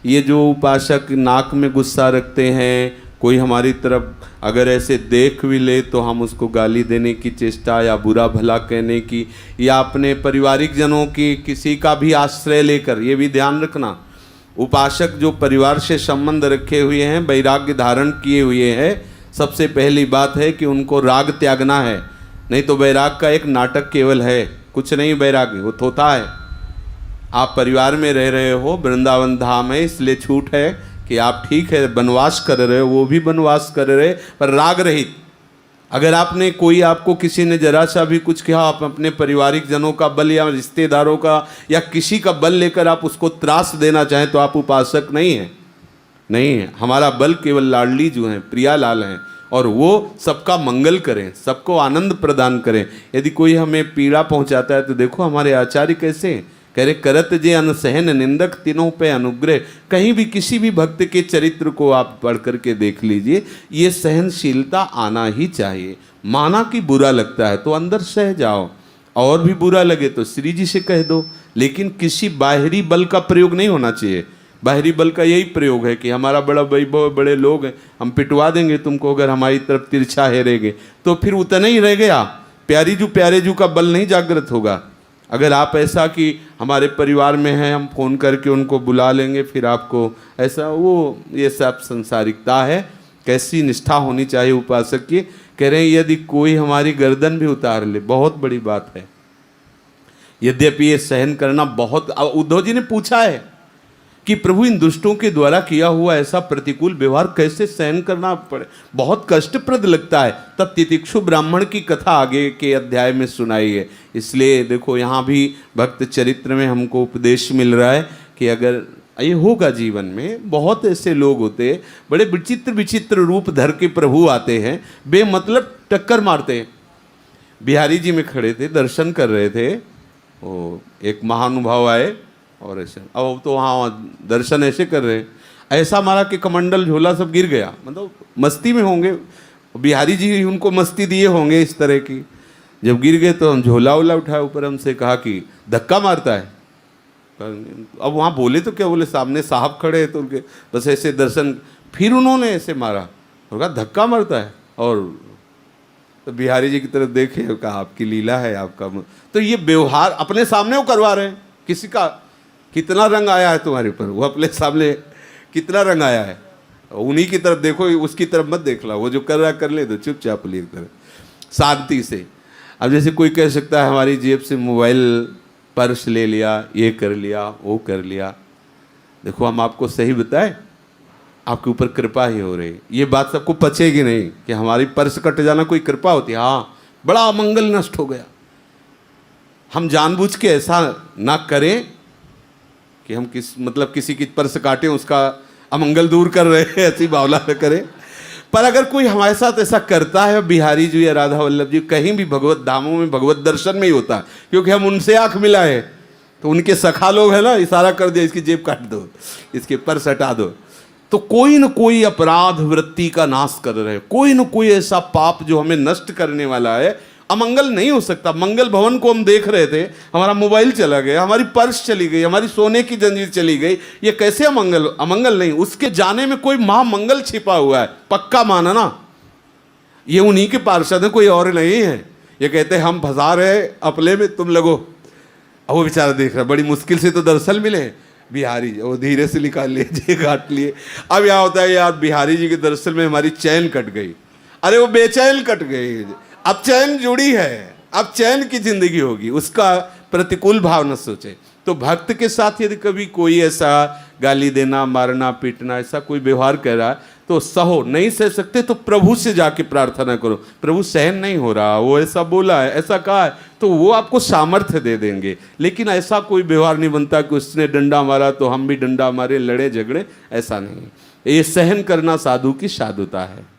ये जो उपासक नाक में गुस्सा रखते हैं, कोई हमारी तरफ अगर ऐसे देख भी ले तो हम उसको गाली देने की चेष्टा या बुरा भला कहने की, या अपने पारिवारिक जनों की किसी का भी आश्रय लेकर, ये भी ध्यान रखना, उपासक जो परिवार से संबंध रखे हुए हैं, वैराग्य धारण किए हुए हैं, सबसे पहली बात है कि उनको राग त्यागना है। नहीं तो वैराग का एक नाटक केवल है, कुछ नहीं वैराग्य, वो थोथा है। आप परिवार में रह रहे हो, वृंदावन धाम है इसलिए छूट है कि आप ठीक है वनवास कर रहे हो, वो भी वनवास कर रहे, पर राग रहित। अगर आपने कोई, आपको किसी ने जरा सा भी कुछ कहा, आप अपने पारिवारिक जनों का बल या रिश्तेदारों का या किसी का बल लेकर आप उसको त्रास देना चाहें तो आप उपासक नहीं हैं, नहीं है। हमारा बल केवल लाडली जो हैं, प्रियालाल हैं, और वो सबका मंगल करें, सबको आनंद प्रदान करें। यदि कोई हमें पीड़ा पहुंचाता है तो देखो हमारे आचार्य कैसे हैं, कह रहे करत जे अनसहन निंदक तीनों पे अनुग्रह। कहीं भी किसी भी भक्त के चरित्र को आप पढ़ करके देख लीजिए, ये सहनशीलता आना ही चाहिए। माना कि बुरा लगता है तो अंदर सह जाओ, और भी बुरा लगे तो श्री जी से कह दो, लेकिन किसी बाहरी बल का प्रयोग नहीं होना चाहिए। बाहरी बल का यही प्रयोग है कि हमारा बड़ा वैभव, बड़े लोग हैं, हम पिटवा देंगे तुमको अगर हमारी तरफ तिरछा हेरेगे, तो फिर उतना ही रह गया, प्यारे जू का बल नहीं जागृत होगा। अगर आप ऐसा कि हमारे परिवार में हैं, हम फ़ोन करके उनको बुला लेंगे, फिर आपको ऐसा, वो ये सब संसारिकता है। कैसी निष्ठा होनी चाहिए उपासक की। कह रहे हैं यदि कोई हमारी गर्दन भी उतार ले, बहुत बड़ी बात है। यद्यपि ये सहन करना बहुत, उद्धव जी ने पूछा है कि प्रभु इन दुष्टों के द्वारा किया हुआ ऐसा प्रतिकूल व्यवहार कैसे सहन करना पड़े, बहुत कष्टप्रद लगता है। तब तितिक्षु ब्राह्मण की कथा आगे के अध्याय में सुनाई है। इसलिए देखो यहाँ भी भक्त चरित्र में हमको उपदेश मिल रहा है कि अगर ये होगा जीवन में, बहुत ऐसे लोग होते हैं, बड़े विचित्र विचित्र रूप धर के प्रभु आते हैं, बेमतलब टक्कर मारते हैं। बिहारी जी में खड़े थे, दर्शन कर रहे थे, वो एक महानुभाव आए और ऐसे, अब तो वहाँ दर्शन ऐसे कर रहे हैं, ऐसा मारा कि कमंडल झोला सब गिर गया। मतलब मस्ती में होंगे, बिहारी जी उनको मस्ती दिए होंगे इस तरह की। जब गिर गए तो हम झोला वोला उठाए ऊपर, हमसे कहा कि धक्का मारता है। अब वहाँ बोले तो क्या बोले, सामने साहब खड़े हैं तो उनके बस ऐसे दर्शन, फिर उन्होंने ऐसे मारा और कहा धक्का मारता है, और तो बिहारी जी की तरफ देखे, कहा आपकी लीला है आपका। तो ये व्यवहार अपने सामने वो करवा रहे हैं, किसी का कितना रंग आया है तुम्हारे ऊपर, वो अपने सामने कितना रंग आया है, उन्हीं की तरफ देखो, उसकी तरफ मत देख ला, वो जो कर रहा कर ले तो चुपचाप ले कर शांति से। अब जैसे कोई कह सकता है हमारी जेब से मोबाइल पर्स ले लिया, ये कर लिया, वो कर लिया। देखो हम आपको सही बताएं, आपके ऊपर कृपा ही हो रही, ये बात सबको पचेगी नहीं कि हमारी पर्स कट जाना कोई कृपा होती है। हाँ, बड़ा अमंगल नष्ट हो गया। हम जानबूझ के ऐसा ना करें कि हम किसी की पर्स काटें, उसका अमंगल दूर कर रहे हैं, ऐसी भावना न करें। पर अगर कोई हमारे साथ ऐसा करता है, बिहारी जी या राधा वल्लभ जी, कहीं भी भगवत धामों में भगवत दर्शन में ही होता है, क्योंकि हम उनसे आंख मिलाए, तो उनके सखा लोग है ना, इशारा कर दिया इसकी जेब काट दो, इसके पर्स हटा दो, तो कोई न कोई अपराध वृत्ति का नाश कर रहे, कोई न कोई ऐसा पाप जो हमें नष्ट करने वाला है। अमंगल नहीं हो सकता। मंगल भवन को हम देख रहे थे, हमारा मोबाइल चला गया, हमारी पर्स चली गई, हमारी सोने की जंजीर चली गई, ये कैसे अमंगल? अमंगल नहीं, उसके जाने में कोई महामंगल छिपा हुआ है, पक्का माना ना। ये उन्हीं के पार्षद हैं, कोई और नहीं है। ये कहते हैं हम फंसा रहे अपने में, तुम लगो। अब वो बेचारा देख रहा, बड़ी मुश्किल से तो दर्शन मिले, बिहारी जी वो धीरे से निकाल लिए, जे काट लिए। अब यहाँ होता है यार, बिहारी जी के दर्शन में हमारी चैन कट गई, अरे वो बेचैन कट गई, अब चैन जुड़ी है, अब चैन की जिंदगी होगी, उसका प्रतिकूल भाव न सोचे। तो भक्त के साथ यदि कभी कोई ऐसा गाली देना, मारना, पीटना, ऐसा कोई व्यवहार कर रहा है तो सहो, नहीं सह सकते तो प्रभु से जाके प्रार्थना करो, प्रभु सहन नहीं हो रहा, वो ऐसा बोला है, ऐसा कहा है, तो वो आपको सामर्थ्य दे देंगे। लेकिन ऐसा कोई व्यवहार नहीं बनता कि उसने डंडा मारा तो हम भी डंडा मारे, लड़े झगड़े, ऐसा नहीं। ये सहन करना साधु की साधुता है।